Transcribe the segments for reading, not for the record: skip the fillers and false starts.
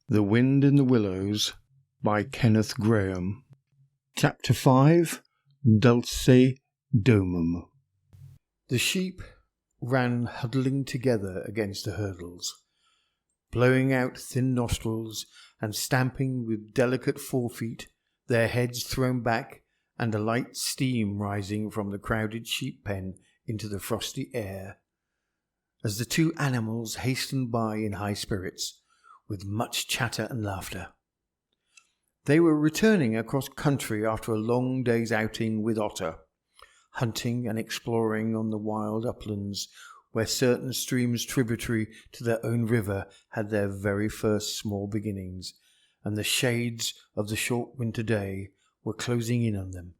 The Wind in the Willows by Kenneth Grahame. Chapter 5. Dolce Domum. The sheep ran huddling together against the hurdles, blowing out thin nostrils and stamping with delicate forefeet, their heads thrown back and a light steam rising from the crowded sheep pen into the frosty air, as the two animals hastened by in high spirits, with much chatter and laughter. They were returning across country after a long day's outing with Otter, hunting and exploring on the wild uplands where certain streams tributary to their own river had their very first small beginnings, and the shades of the short winter day were closing in on them,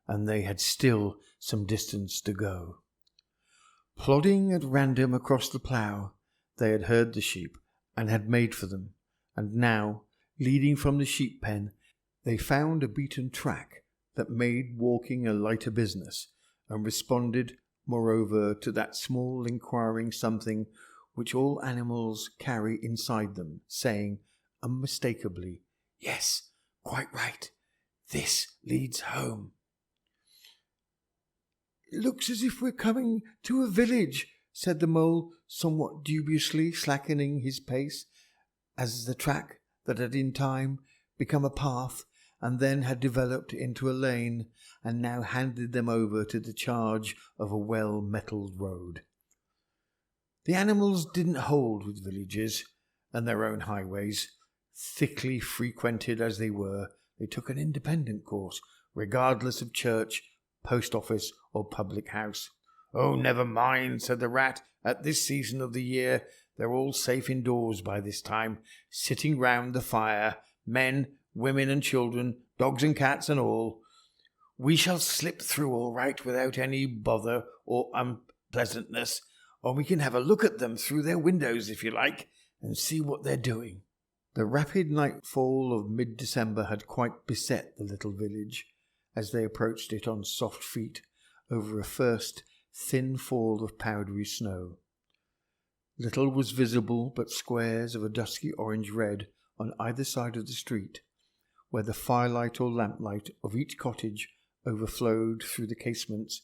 and they had still some distance to go. Plodding at random across the plough, they had heard the sheep and had made for them, and now, leading from the sheep pen, they found a beaten track that made walking a lighter business, and responded, moreover, to that small inquiring something which all animals carry inside them, saying unmistakably, "Yes, quite right, this leads home." "It looks as if we're coming to a village," said the mole, somewhat dubiously, slackening his pace, as the track that had in time become a path and then had developed into a lane and now handed them over to the charge of a well-metalled road. The animals didn't hold with villages and their own highways. Thickly frequented as they were, they took an independent course, regardless of church, post office, or public house. "Oh, never mind," said the rat. "At this season of the year, they're all safe indoors by this time, sitting round the fire, men, women and children, dogs and cats and all. We shall slip through all right without any bother or unpleasantness, or we can have a look at them through their windows if you like, and see what they're doing." The rapid nightfall of mid-December had quite beset the little village as they approached it on soft feet over a first thin fall of powdery snow. Little was visible but squares of a dusky orange-red on either side of the street, where the firelight or lamplight of each cottage overflowed through the casements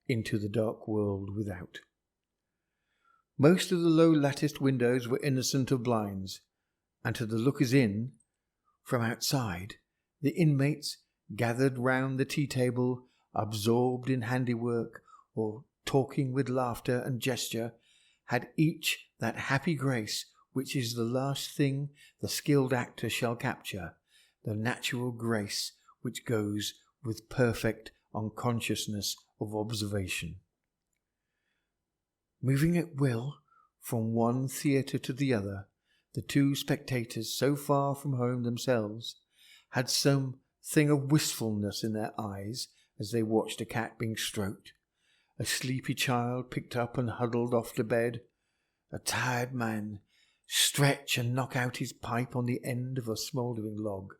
into the dark world without. Most of the low-latticed windows were innocent of blinds, and to the lookers-in, from outside, the inmates gathered round the tea-table, absorbed in handiwork or talking with laughter and gesture, had each that happy grace which is the last thing the skilled actor shall capture, the natural grace which goes with perfect unconsciousness of observation. Moving at will from one theatre to the other, the two spectators, so far from home themselves, had something of wistfulness in their eyes as they watched a cat being stroked, a sleepy child picked up and huddled off to bed, a tired man stretch and knock out his pipe on the end of a smouldering log.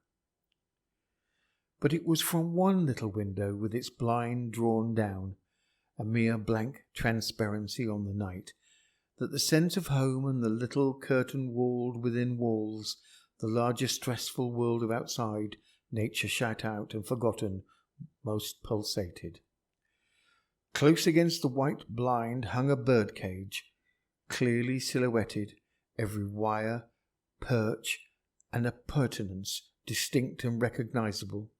But it was from one little window with its blind drawn down, a mere blank transparency on the night, that the sense of home and the little curtain-walled within walls, the larger stressful world of outside, nature shut out and forgotten, most pulsated. Close against the white blind hung a birdcage, clearly silhouetted, every wire, perch, and appurtenance distinct and recognizable.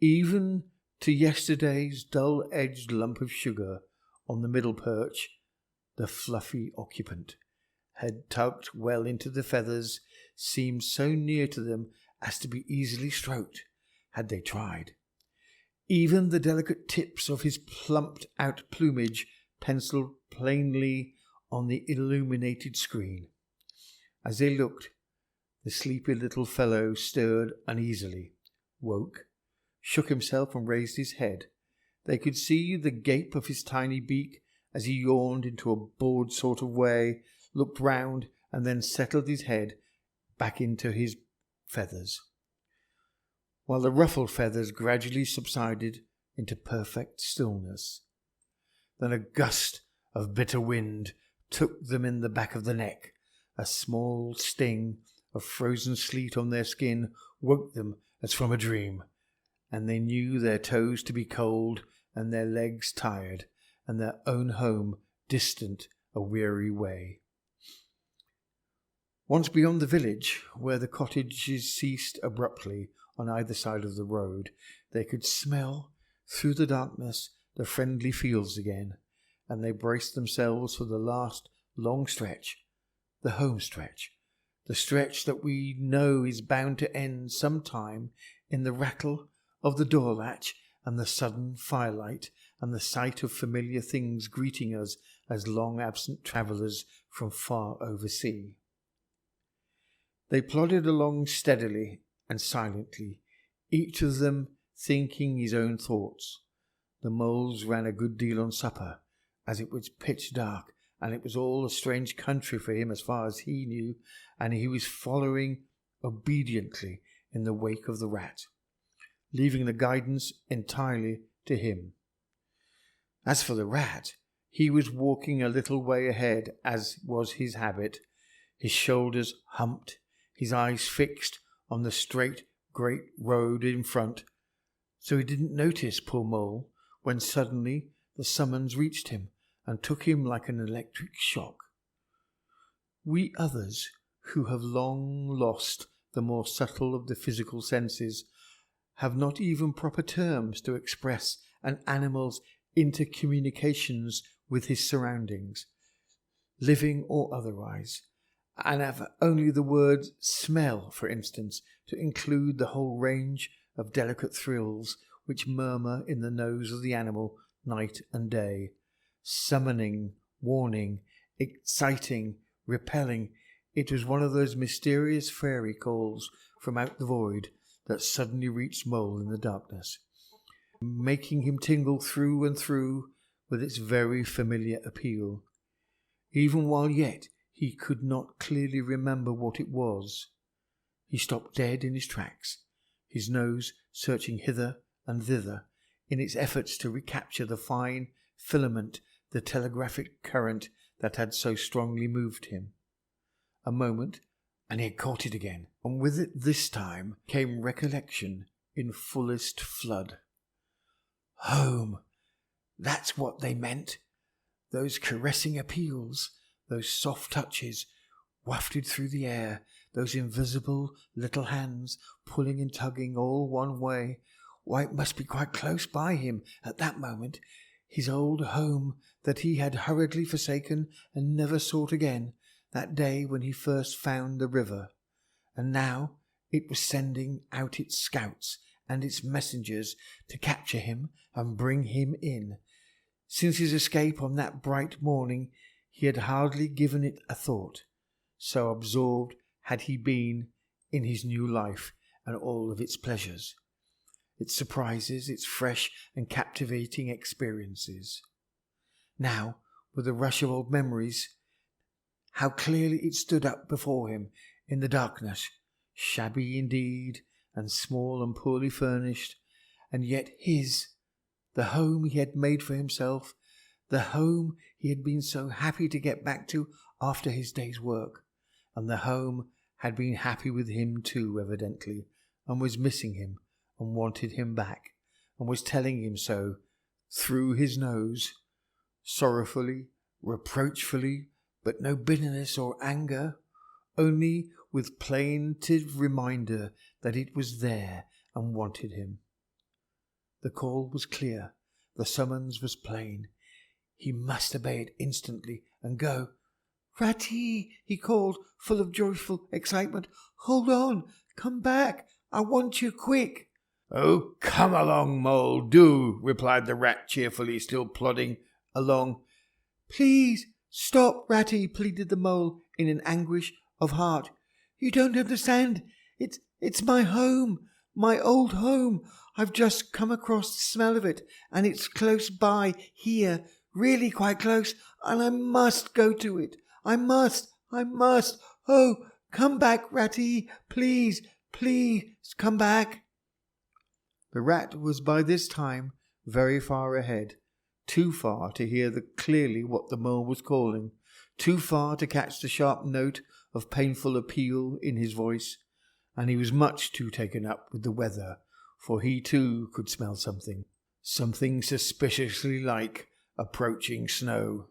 Even to yesterday's dull-edged lump of sugar on the middle perch, the fluffy occupant, head tucked well into the feathers, seemed so near to them as to be easily stroked, had they tried. Even the delicate tips of his plumped-out plumage penciled plainly on the illuminated screen. As they looked, the sleepy little fellow stirred uneasily, woke, shook himself and raised his head. They could see the gape of his tiny beak as he yawned into a bored sort of way, looked round, and then settled his head back into his feathers, while the ruffled feathers gradually subsided into perfect stillness. Then a gust of bitter wind took them in the back of the neck, a small sting of frozen sleet on their skin woke them as from a dream, and they knew their toes to be cold and their legs tired, and their own home distant a weary way. Once beyond the village, where the cottages ceased abruptly on either side of the road, they could smell through the darkness the friendly fields again, and they braced themselves for the last long stretch, the home stretch, the stretch that we know is bound to end sometime in the rattle of the door latch and the sudden firelight and the sight of familiar things greeting us as long absent travellers from far oversea. They plodded along steadily and silently, each of them thinking his own thoughts. The moles ran a good deal on supper, as it was pitch dark, and it was all a strange country for him as far as he knew, and he was following obediently in the wake of the rat, leaving the guidance entirely to him. As for the rat, he was walking a little way ahead, as was his habit, his shoulders humped, his eyes fixed on the straight great road in front, so he didn't notice poor Mole when suddenly the summons reached him and took him like an electric shock. We others, who have long lost the more subtle of the physical senses, have not even proper terms to express an animal's intercommunications with his surroundings, living or otherwise, and have only the word smell, for instance, to include the whole range of delicate thrills which murmur in the nose of the animal night and day, summoning, warning, exciting, repelling. It was one of those mysterious fairy calls from out the void that suddenly reached Mole in the darkness, making him tingle through and through with its very familiar appeal, even while yet he could not clearly remember what it was. He stopped dead in his tracks, his nose searching hither and thither in its efforts to recapture the fine filament, the telegraphic current that had so strongly moved him. A moment, and he had caught it again, and with it this time came recollection in fullest flood. Home! That's what they meant. Those caressing appeals, those soft touches wafted through the air, those invisible little hands pulling and tugging all one way. Why, it must be quite close by him at that moment, his old home that he had hurriedly forsaken and never sought again, that day when he first found the river. And now it was sending out its scouts and its messengers to capture him and bring him in. Since his escape on that bright morning, he had hardly given it a thought, so absorbed had he been in his new life and all of its pleasures, its surprises, its fresh and captivating experiences. Now, with a rush of old memories, how clearly it stood up before him in the darkness, shabby indeed, and small and poorly furnished, and yet his, the home he had made for himself, the home he had been so happy to get back to after his day's work, and the home had been happy with him too, evidently, and was missing him, and wanted him back, and was telling him so through his nose, sorrowfully, reproachfully, but no bitterness or anger, only with plaintive reminder that it was there and wanted him. The call was clear, the summons was plain. He must obey it instantly and go. "Ratty," he called, full of joyful excitement. "Hold on, come back, I want you quick." "Oh, come along, Mole, do," replied the rat cheerfully, still plodding along. "Please stop, Ratty," pleaded the Mole in an anguish of heart. "You don't understand. It's my home, my old home. I've just come across the smell of it, and it's close by here, really quite close, and I must go to it. I must. Oh, come back, Ratty, please come back." The rat was by this time very far ahead, too far to hear clearly what the Mole was calling, too far to catch the sharp note of painful appeal in his voice, and he was much too taken up with the weather, for he too could smell something suspiciously like approaching snow.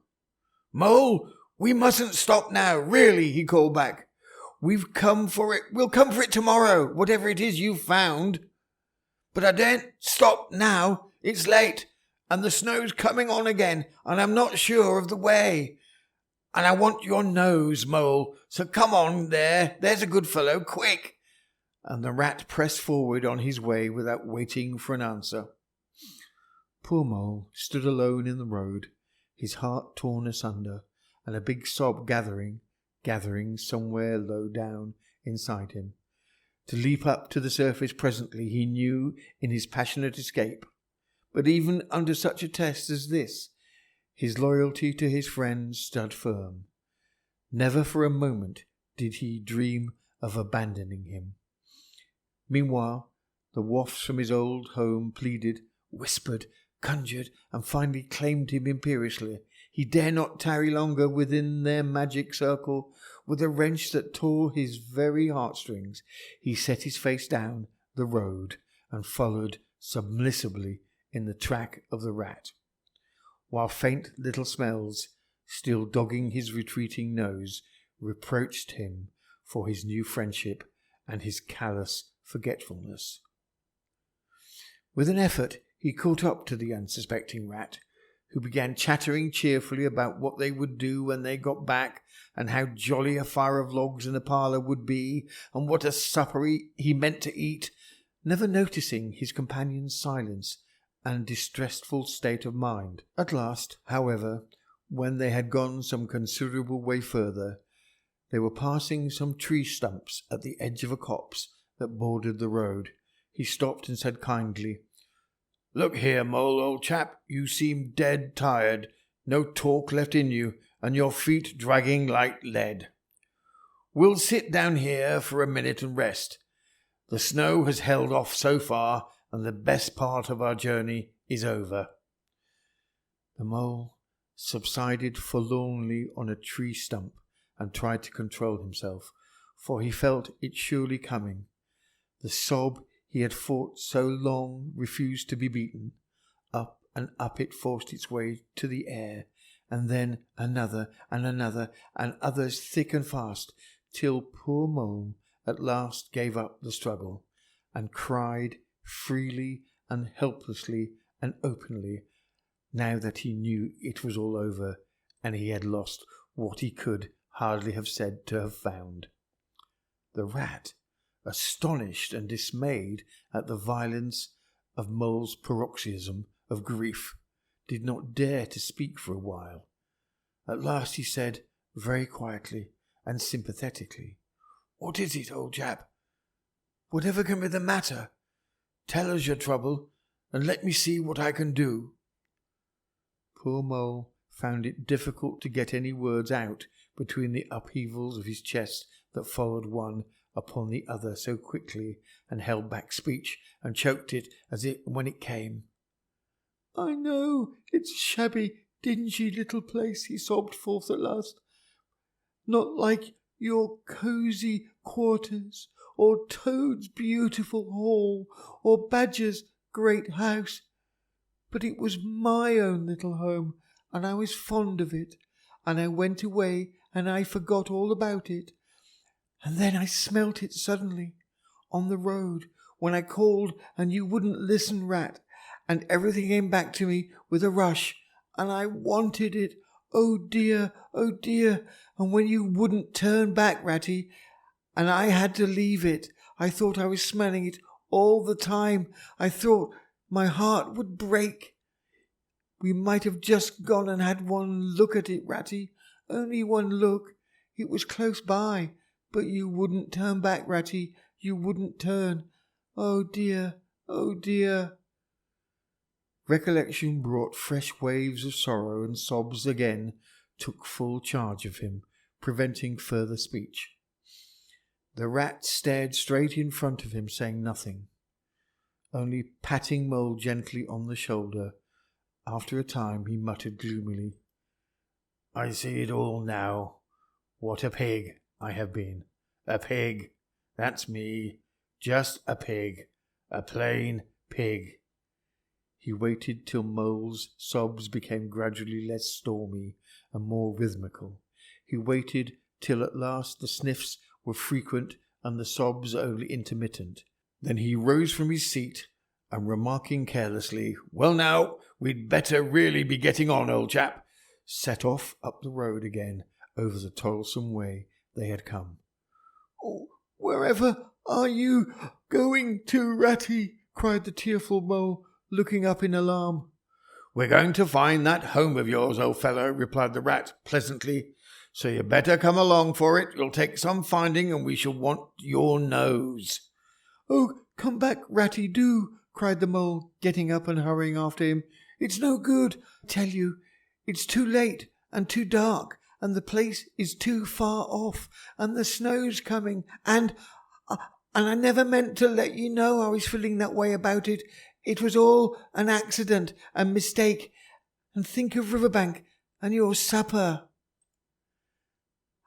"Mole, we mustn't stop now, really," he called back. "We've come for it. We'll come for it tomorrow, whatever it is you've found. But I daren't stop now. It's late, and the snow's coming on again, and I'm not sure of the way. And I want your nose, Mole, so come on there's a good fellow, quick." And the rat pressed forward on his way without waiting for an answer. Poor Mole stood alone in the road, his heart torn asunder, and a big sob gathering somewhere low down inside him, to leap up to the surface presently, he knew, in his passionate escape. But even under such a test as this, his loyalty to his friends stood firm. Never for a moment did he dream of abandoning him. Meanwhile, the wafts from his old home pleaded, whispered, conjured, and finally claimed him imperiously. He dare not tarry longer within their magic circle. With a wrench that tore his very heartstrings, he set his face down the road and followed submissively in the track of the rat, while faint little smells, still dogging his retreating nose, reproached him for his new friendship and his callous forgetfulness. With an effort, he caught up to the unsuspecting rat, who began chattering cheerfully about what they would do when they got back, and how jolly a fire of logs in the parlour would be, and what a supper he meant to eat, never noticing his companion's silence and distressful state of mind. At last, however, when they had gone some considerable way further, they were passing some tree stumps at the edge of a copse that bordered the road. He stopped and said kindly, "Look here, Mole, old chap, you seem dead tired, no talk left in you, and your feet dragging like lead. We'll sit down here for a minute and rest. The snow has held off so far, and the best part of our journey is over." The mole subsided forlornly on a tree stump and tried to control himself, for he felt it surely coming. The sob he had fought so long refused to be beaten. Up and up it forced its way to the air, and then another, and others thick and fast, till poor Mole at last gave up the struggle, and cried freely and helplessly and openly, now that he knew it was all over, and he had lost what he could hardly have said to have found. The rat, astonished and dismayed at the violence of Mole's paroxysm of grief, did not dare to speak for a while. At last he said, very quietly and sympathetically, "What is it, old chap? Whatever can be the matter? Tell us your trouble, and let me see what I can do." Poor Mole found it difficult to get any words out between the upheavals of his chest that followed one upon the other so quickly, and held back speech and choked it when it came. "I know it's a shabby, dingy little place," he sobbed forth at last. "Not like your cosy quarters, or Toad's beautiful hall, or Badger's great house. But it was my own little home, and I was fond of it, and I went away and I forgot all about it. And then I smelt it suddenly, on the road, when I called and you wouldn't listen, Rat, and everything came back to me with a rush, and I wanted it, oh dear, and when you wouldn't turn back, Ratty, and I had to leave it, I thought I was smelling it all the time. I thought my heart would break. We might have just gone and had one look at it, Ratty, only one look. It was close by. But you wouldn't turn back, Ratty, you wouldn't turn. Oh dear, oh dear." Recollection brought fresh waves of sorrow, and sobs again took full charge of him, preventing further speech. The rat stared straight in front of him, saying nothing, only patting Mole gently on the shoulder. After a time he muttered gloomily, "I see it all now. What a pig! I have been. A pig. That's me. Just a pig. A plain pig. He waited till Mole's sobs became gradually less stormy and more rhythmical. He waited till at last the sniffs were frequent and the sobs only intermittent. Then he rose from his seat and, remarking carelessly, "Well now, we'd better really be getting on, old chap," set off up the road again over the toilsome way they had come. "Oh, wherever are you going to, Ratty?" cried the tearful Mole, looking up in alarm. "We're going to find that home of yours, old fellow," replied the Rat pleasantly. "So you better come along for it. You'll take some finding, and we shall want your nose." "Oh, come back, Ratty, do," cried the Mole, getting up and hurrying after him. "It's no good, I tell you. It's too late and too dark, and the place is too far off, and the snow's coming, and I never meant to let you know I was feeling that way about it. It was all an accident and mistake. And think of Riverbank and your supper."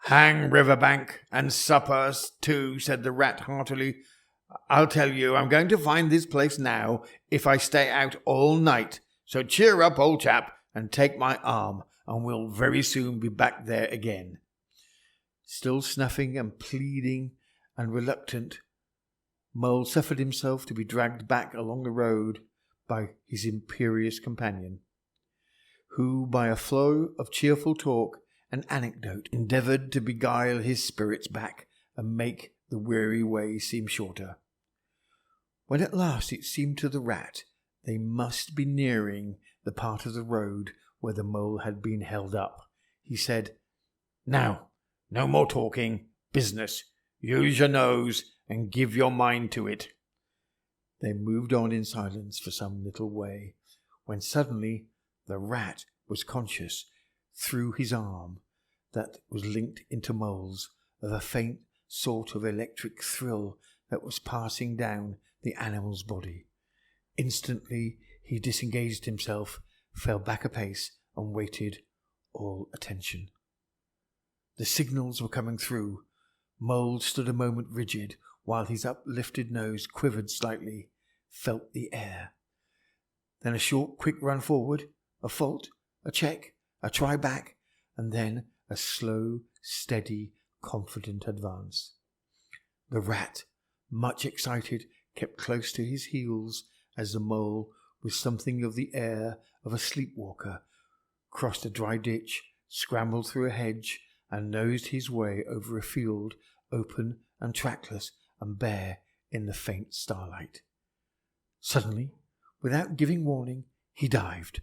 "Hang Riverbank and suppers too," said the Rat heartily. "I'll tell you, I'm going to find this place now if I stay out all night. So cheer up, old chap, and take my arm, and we'll very soon be back there again." Still snuffing and pleading and reluctant, Mole suffered himself to be dragged back along the road by his imperious companion, who, by a flow of cheerful talk and anecdote, endeavoured to beguile his spirits back and make the weary way seem shorter. When at last it seemed to the Rat they must be nearing the part of the road where the Mole had been held up, he said, "Now, no more talking. Business. Use your nose and give your mind to it." They moved on in silence for some little way, when suddenly the Rat was conscious, through his arm that was linked into Mole's, of a faint sort of electric thrill that was passing down the animal's body. Instantly he disengaged himself, fell back a pace, and waited, all attention. The signals were coming through. Mole stood a moment rigid, while his uplifted nose quivered slightly, felt the air. Then a short, quick run forward, a fault, a check, a try back, and then a slow, steady, confident advance. The Rat, much excited, kept close to his heels as the Mole, with something of the air of a sleepwalker, crossed a dry ditch, scrambled through a hedge, and nosed his way over a field, open and trackless and bare in the faint starlight. Suddenly, without giving warning, he dived.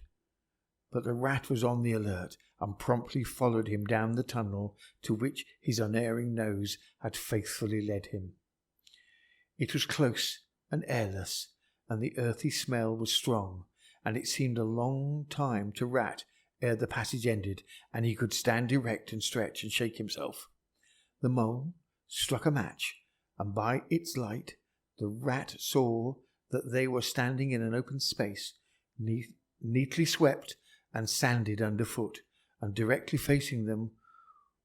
But the Rat was on the alert and promptly followed him down the tunnel to which his unerring nose had faithfully led him. It was close and airless, and the earthy smell was strong, and it seemed a long time to Rat ere the passage ended and he could stand erect and stretch and shake himself. The Mole struck a match, and by its light the Rat saw that they were standing in an open space, neatly swept and sanded underfoot, and directly facing them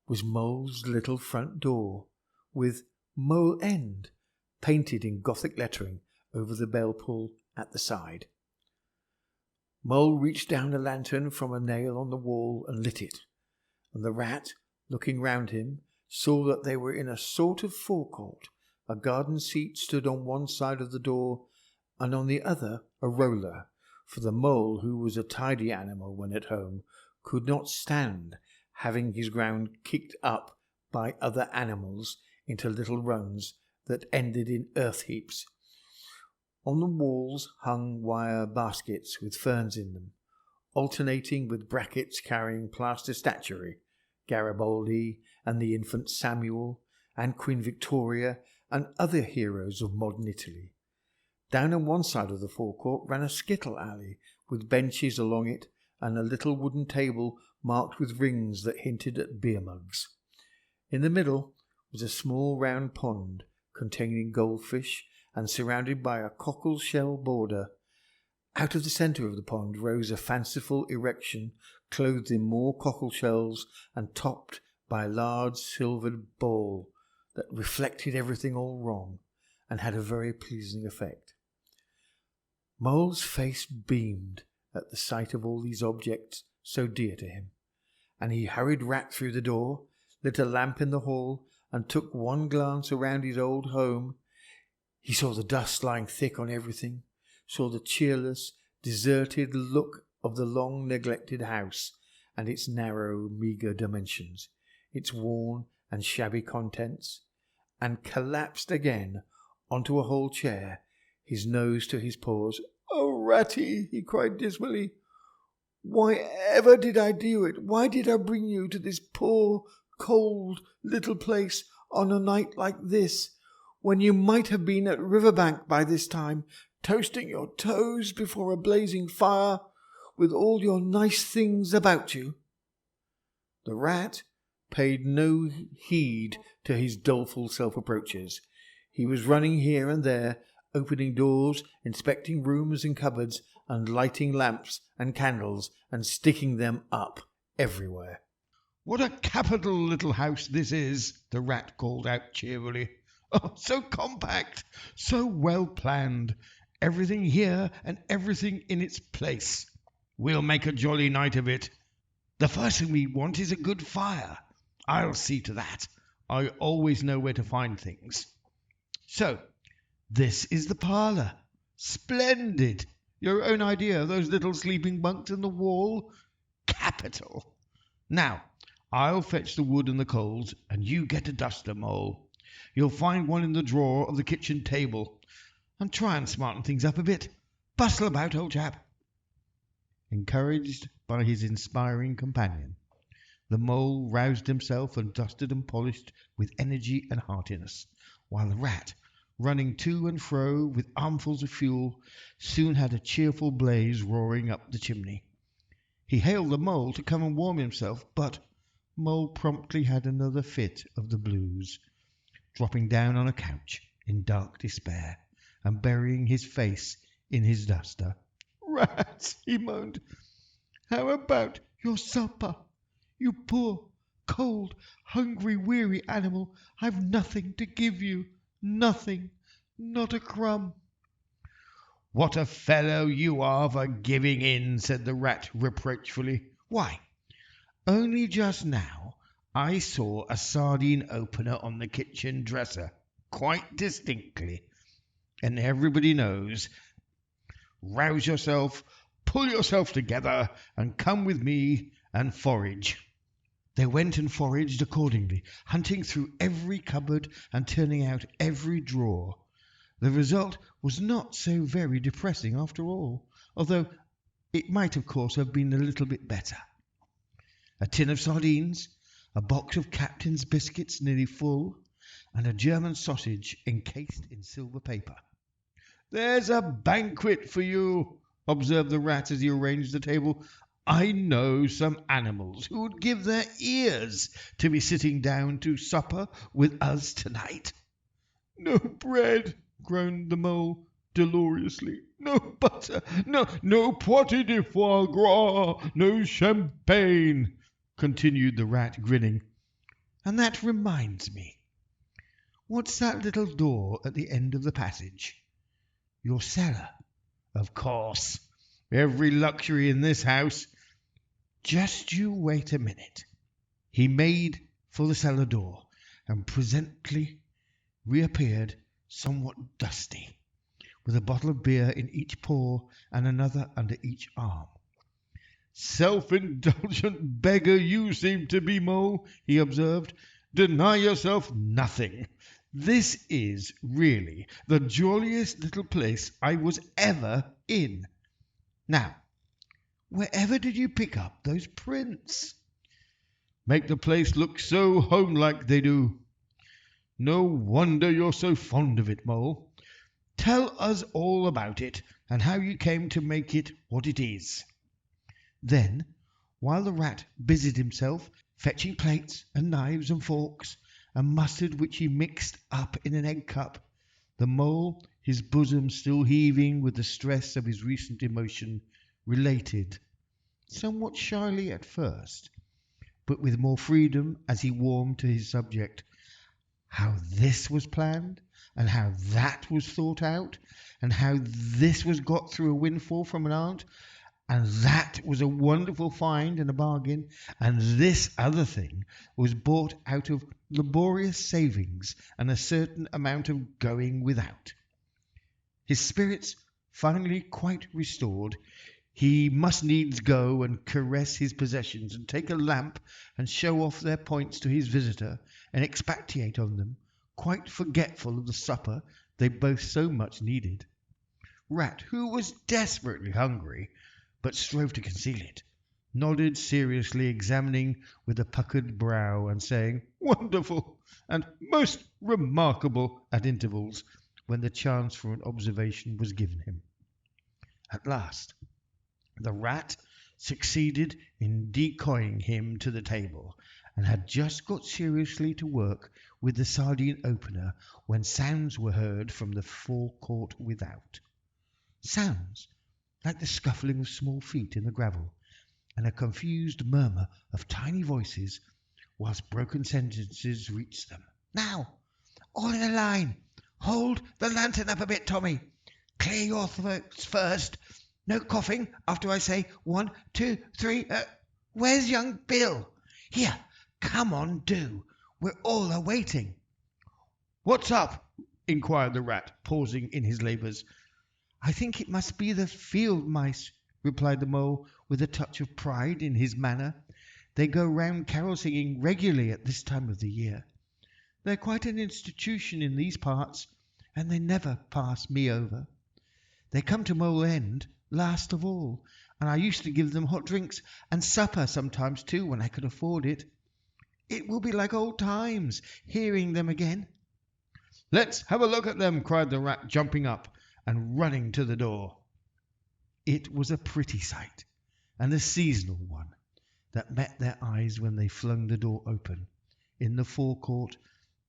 was Mole's little front door, with Mole End painted in Gothic lettering over the bell pull at the side. Mole reached down a lantern from a nail on the wall and lit it, and the Rat, looking round him, saw that they were in a sort of forecourt. A garden seat stood on one side of the door, and on the other a roller, for the Mole, who was a tidy animal when at home, could not stand having his ground kicked up by other animals into little runs that ended in earth heaps. On the walls hung wire baskets with ferns in them, alternating with brackets carrying plaster statuary, Garibaldi and the infant Samuel and Queen Victoria and other heroes of modern Italy. Down on one side of the forecourt ran a skittle alley with benches along it and a little wooden table marked with rings that hinted at beer mugs. In the middle was a small round pond containing goldfish and surrounded by a cockle shell border. Out of the centre of the pond rose a fanciful erection clothed in more cockle shells and topped by a large silvered ball that reflected everything all wrong and had a very pleasing effect. Mole's face beamed at the sight of all these objects so dear to him, and he hurried Rat through the door, lit a lamp in the hall, and took one glance around his old home. He saw the dust lying thick on everything, saw the cheerless, deserted look of the long neglected house and its narrow, meagre dimensions, its worn and shabby contents, and collapsed again onto a whole chair, his nose to his paws. "Oh, Ratty," he cried dismally, "why ever did I do it? Why did I bring you to this poor, cold little place on a night like this, when you might have been at Riverbank by this time, toasting your toes before a blazing fire, with all your nice things about you?" The Rat paid no heed to his doleful self-reproaches. He was running here and there, opening doors, inspecting rooms and cupboards, and lighting lamps and candles, and sticking them up everywhere. "What a capital little house this is," the Rat called out cheerily. "Oh, so compact, so well planned, everything here and everything in its place. We'll make a jolly night of it. The first thing we want is a good fire. I'll see to that. I always know where to find things. So, this is the parlour. Splendid! Your own idea of those little sleeping bunks in the wall? Capital! Now, I'll fetch the wood and the coals, and you get a duster, Mole. You'll find one in the drawer of the kitchen table. And try and smarten things up a bit. Bustle about, old chap." Encouraged by his inspiring companion, the Mole roused himself and dusted and polished with energy and heartiness, while the Rat, running to and fro with armfuls of fuel, soon had a cheerful blaze roaring up the chimney. He hailed the Mole to come and warm himself, but Mole promptly had another fit of the blues, dropping down on a couch in dark despair and burying his face in his duster. "Rat," he moaned, "how about your supper? You poor, cold, hungry, weary animal, I've nothing to give you. Nothing, not a crumb." "What a fellow you are for giving in," said the Rat reproachfully. "Why, only just now I saw a sardine opener on the kitchen dresser, quite distinctly. And everybody knows. Rouse yourself, pull yourself together, and come with me and forage." They went and foraged accordingly, hunting through every cupboard and turning out every drawer. The result was not so very depressing after all, although it might of course have been a little bit better. A tin of sardines, a box of Captain's biscuits nearly full, and a German sausage encased in silver paper. "There's a banquet for you," observed the Rat as he arranged the table. "I know some animals who would give their ears to be sitting down to supper with us tonight." "No bread," groaned the Mole dolorously. "No butter, no poitrine de foie gras, no champagne," continued the Rat, grinning. "And that reminds me. What's that little door at the end of the passage? Your cellar, of course. Every luxury in this house. Just you wait a minute." He made for the cellar door, and presently reappeared somewhat dusty, with a bottle of beer in each paw and another under each arm. "Self-indulgent beggar you seem to be, Mole," he observed. "Deny yourself nothing. This is really the jolliest little place I was ever in. Now, wherever did you pick up those prints? Make the place look so homelike, they do. No wonder you're so fond of it, Mole. Tell us all about it, and how you came to make it what it is." Then, while the Rat busied himself fetching plates and knives and forks, and mustard which he mixed up in an egg cup, the Mole, his bosom still heaving with the stress of his recent emotion, related, somewhat shyly at first, but with more freedom as he warmed to his subject. How this was planned, and how that was thought out, and how this was got through a windfall from an aunt, and that was a wonderful find and a bargain, and this other thing was bought out of laborious savings and a certain amount of going without. His spirits finally quite restored, he must needs go and caress his possessions and take a lamp and show off their points to his visitor and expatiate on them, quite forgetful of the supper they both so much needed. Rat, who was desperately hungry, but strove to conceal it, nodded seriously, examining with a puckered brow and saying, "Wonderful and most remarkable," at intervals, when the chance for an observation was given him. At last, the rat succeeded in decoying him to the table, and had just got seriously to work with the sardine opener when sounds were heard from the forecourt without. Sounds like the scuffling of small feet in the gravel, and a confused murmur of tiny voices, whilst broken sentences reached them. "Now, all in a line. Hold the lantern up a bit, Tommy. Clear your throats first. No coughing after I say 1, 2, 3. Where's young Bill? Here, come on, do. We're all a-waiting." "What's up?" inquired the rat, pausing in his labours. "I think it must be the field mice," replied the mole, with a touch of pride in his manner. "They go round carol singing regularly at this time of the year. They're quite an institution in these parts, and they never pass me over. They come to Mole End last of all, and I used to give them hot drinks and supper sometimes too when I could afford it. It will be like old times hearing them again." "Let's have a look at them," cried the rat, jumping up and running to the door. It was a pretty sight, and a seasonal one, that met their eyes when they flung the door open. In the forecourt,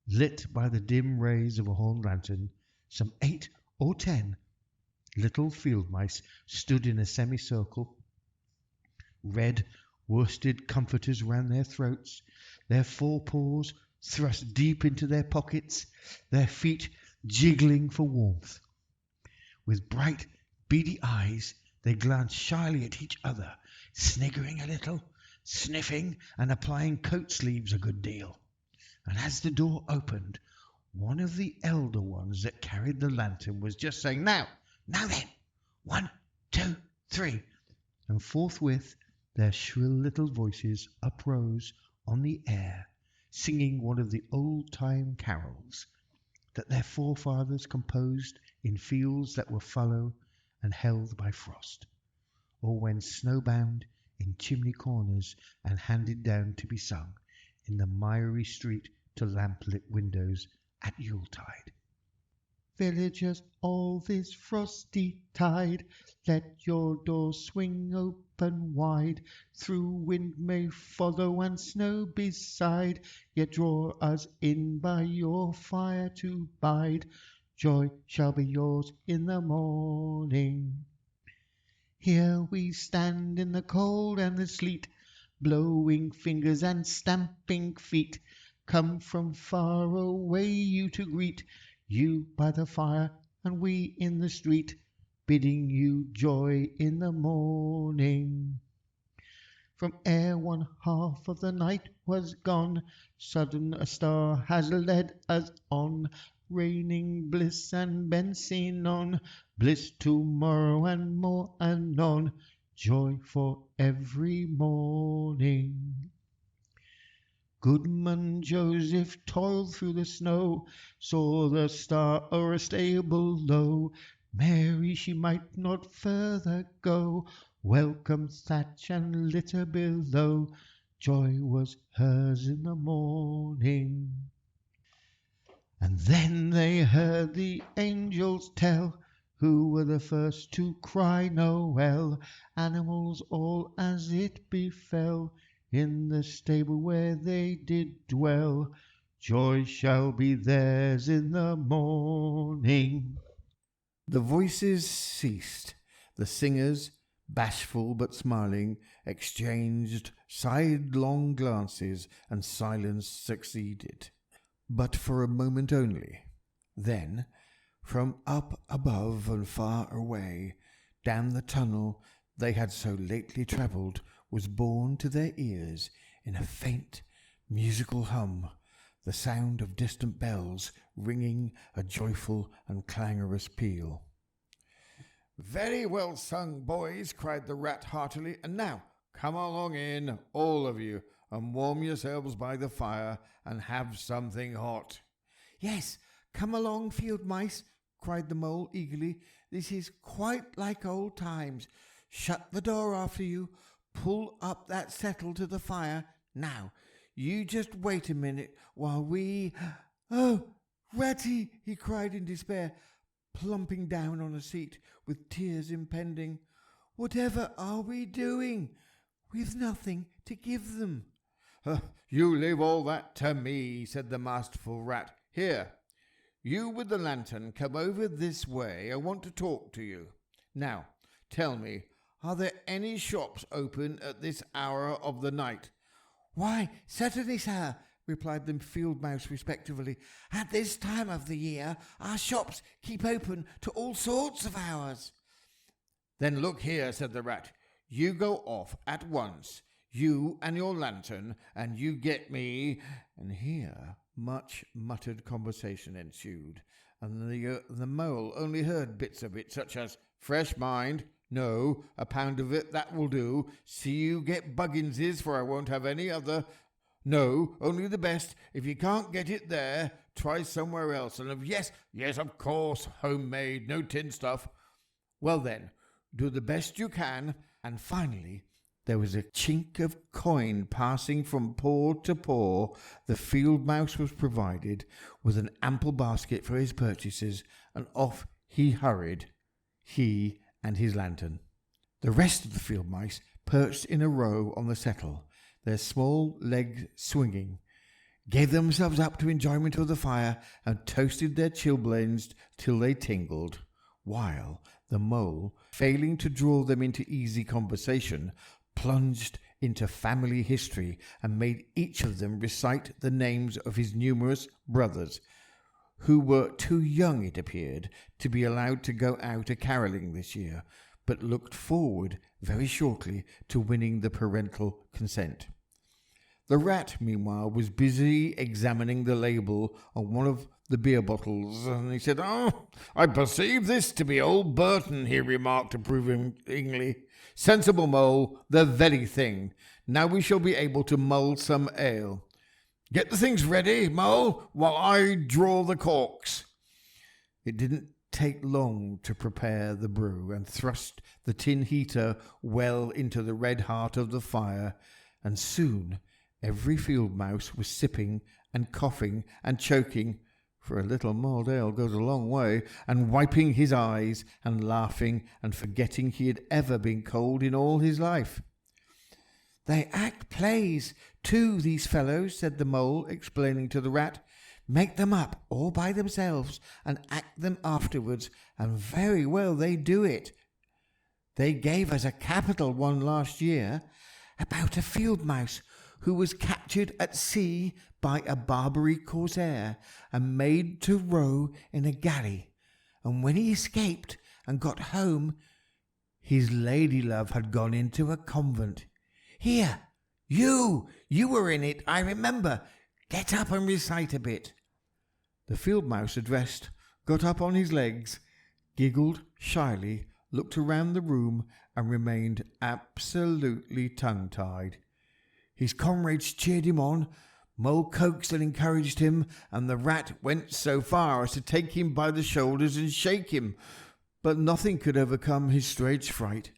lit by the dim rays of a horn lantern, some 8 or 10 little field mice stood in a semicircle, red worsted comforters round their throats, their forepaws thrust deep into their pockets, their feet jiggling for warmth. With bright, beady eyes, they glanced shyly at each other, sniggering a little, sniffing, and applying coat sleeves a good deal. And as the door opened, one of the elder ones that carried the lantern was just saying, Now then, 1, 2, 3. And forthwith their shrill little voices uprose on the air, singing one of the old-time carols that their forefathers composed in fields that were fallow and held by frost, or when snowbound in chimney corners and handed down to be sung in the miry street to lamp-lit windows at Yuletide. "Villagers, all this frosty tide, let your doors swing open wide. Through wind may follow and snow beside, yet draw us in by your fire to bide. Joy shall be yours in the morning. Here we stand in the cold and the sleet, blowing fingers and stamping feet, come from far away you to greet, you by the fire and we in the street, bidding you joy in the morning. From ere one half of the night was gone, sudden a star has led us on, raining bliss and benzine on, bliss tomorrow and more anon, joy for every morning. Goodman Joseph toiled through the snow, saw the star o'er a stable low. Mary she might not further go, welcome thatch and litter below, joy was hers in the morning. And then they heard the angels tell, who were the first to cry Noel, animals all as it befell, in the stable where they did dwell, joy shall be theirs in the morning. The voices ceased. The singers, bashful but smiling, exchanged sidelong glances, and silence succeeded, but for a moment only. Then, from up above and far away, down the tunnel they had so lately travelled, was borne to their ears in a faint musical hum, the sound of distant bells ringing a joyful and clangorous peal. "Very well sung, boys," cried the rat heartily. "And now, come along in, all of you, and warm yourselves by the fire and have something hot." "Yes, come along, field mice," cried the mole eagerly. "This is quite like old times. Shut the door after you. Pull up that settle to the fire. Now, you just wait a minute while we—" "Oh, Ratty!" he cried in despair, plumping down on a seat with tears impending. "Whatever are we doing? We've nothing to give them." "You leave all that to me," said the masterful rat. "Here, you with the lantern, come over this way. I want to talk to you. Now, tell me, are there any shops open at this hour of the night?" "Why, certainly, sir," replied the field mouse respectfully. "At this time of the year, our shops keep open to all sorts of hours." "Then look here," said the rat. "You go off at once, you and your lantern, and you get me—" And here much muttered conversation ensued, and the mole only heard bits of it, such as "fresh mind," "no, a pound of it, that will do," "see you get Bugginses, for I won't have any other," "no, only the best, if you can't get it there, try somewhere else," and of yes, of course, homemade, no tin stuff. "Well then, do the best you can." And finally, there was a chink of coin passing from paw to paw. The field mouse was provided with an ample basket for his purchases, and off he hurried, he and his lantern. The rest of the field mice perched in a row on the settle, their small legs swinging, gave themselves up to enjoyment of the fire, and toasted their chilblains till they tingled, while the mole, failing to draw them into easy conversation, plunged into family history and made each of them recite the names of his numerous brothers, who were too young, it appeared, to be allowed to go out a-carolling this year, but looked forward very shortly to winning the parental consent. The rat, meanwhile, was busy examining the label on one of the beer bottles, and he said, "Oh, I perceive this to be old Burton," he remarked approvingly. "Sensible mole, the very thing. Now we shall be able to mull some ale. Get the things ready, mole, while I draw the corks." It didn't take long to prepare the brew, and thrust the tin heater well into the red heart of the fire, and soon every field mouse was sipping and coughing and choking, for a little mulled ale goes a long way, and wiping his eyes and laughing and forgetting he had ever been cold in all his life. "They act plays, too, these fellows," said the mole, explaining to the rat. "Make them up all by themselves and act them afterwards, and very well they do it. They gave us a capital one last year, about a field mouse who was captured at sea by a Barbary corsair and made to row in a galley, and when he escaped and got home, his lady-love had gone into a convent. Here, you were in it, I remember. Get up and recite a bit." The field mouse addressed got up on his legs, giggled shyly, looked around the room, and remained absolutely tongue-tied. His comrades cheered him on, Mole coaxed and encouraged him, and the rat went so far as to take him by the shoulders and shake him, but nothing could overcome his stage fright.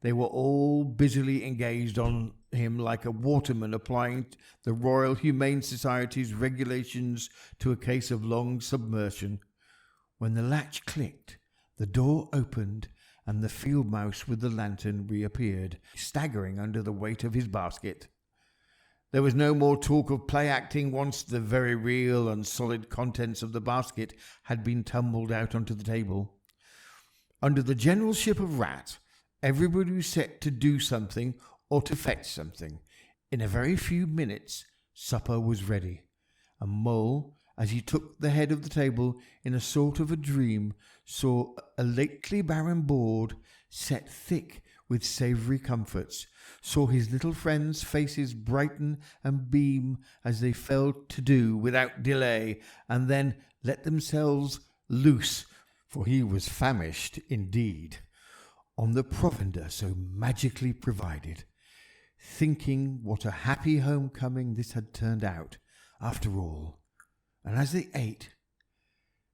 They were all busily engaged on him like a waterman applying the Royal Humane Society's regulations to a case of long submersion. When the latch clicked, the door opened, and the field mouse with the lantern reappeared, staggering under the weight of his basket. There was no more talk of play-acting once the very real and solid contents of the basket had been tumbled out onto the table. Under the generalship of Rat, everybody was set to do something or to fetch something. In a very few minutes supper was ready, and Mole, as he took the head of the table in a sort of a dream, saw a lately barren board set thick with savoury comforts, saw his little friends' faces brighten and beam as they fell to do without delay, and then let themselves loose, for he was famished indeed, on the provender so magically provided, thinking what a happy homecoming this had turned out after all. And as they ate,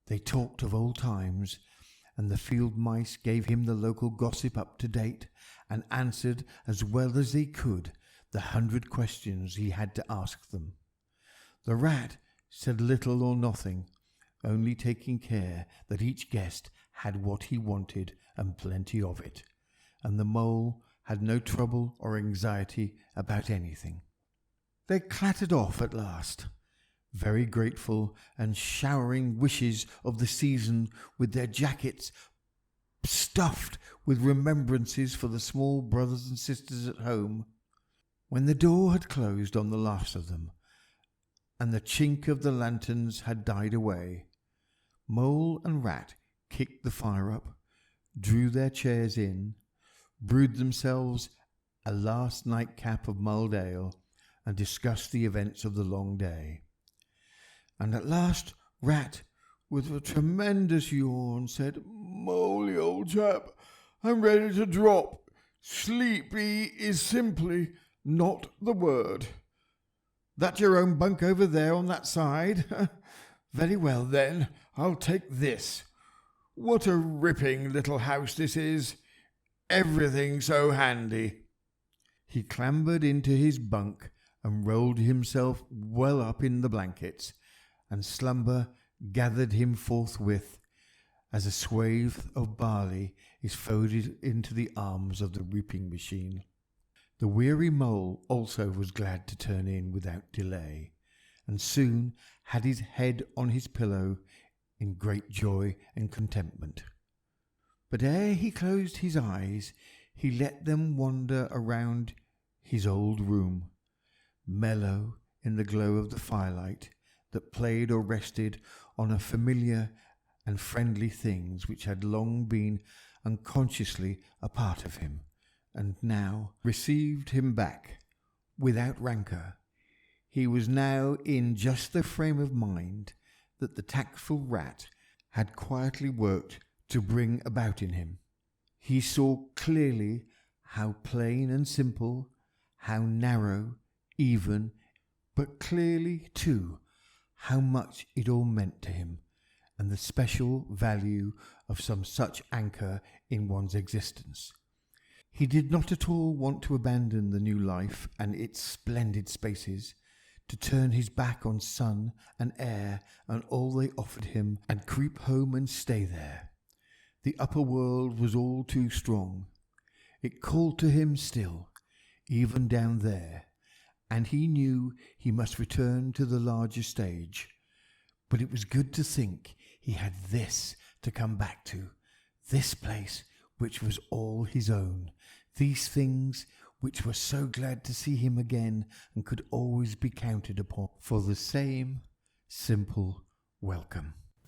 they talked of old times, and the field mice gave him the local gossip up to date, and answered as well as they could the 100 questions he had to ask them. The rat said little or nothing, only taking care that each guest had what he wanted and plenty of it, and the mole had no trouble or anxiety about anything. They clattered off at last, very grateful and showering wishes of the season, with their jackets stuffed with remembrances for the small brothers and sisters at home. When the door had closed on the last of them, and the chink of the lanterns had died away, Mole and Rat kicked the fire up, drew their chairs in, brewed themselves a last nightcap of mulled ale, and discussed the events of the long day. And at last Rat, with a tremendous yawn, said, "Mole, old chap, I'm ready to drop. Sleepy is simply not the word." "That your own bunk over there on that side? Very well then, I'll take this. What a ripping little house this is. Everything so handy." He clambered into his bunk and rolled himself well up in the blankets, and slumber gathered him forthwith, as a swathe of barley is folded into the arms of the reaping machine. The weary mole also was glad to turn in without delay, and soon had his head on his pillow in great joy and contentment. But ere he closed his eyes, he let them wander around his old room, mellow in the glow of the firelight that played or rested on a familiar and friendly things which had long been unconsciously a part of him, and now received him back without rancour. He was now in just the frame of mind that the tactful rat had quietly worked to bring about in him. He saw clearly how plain and simple, how narrow even, but clearly too how much it all meant to him, and the special value of some such anchor in one's existence. He did not at all want to abandon the new life and its splendid spaces, to turn his back on sun and air and all they offered him, and creep home and stay there. The upper world was all too strong. It called to him still, even down there, and he knew he must return to the larger stage. But it was good to think he had this to come back to, this place which was all his own, these things which were so glad to see him again and could always be counted upon for the same simple welcome.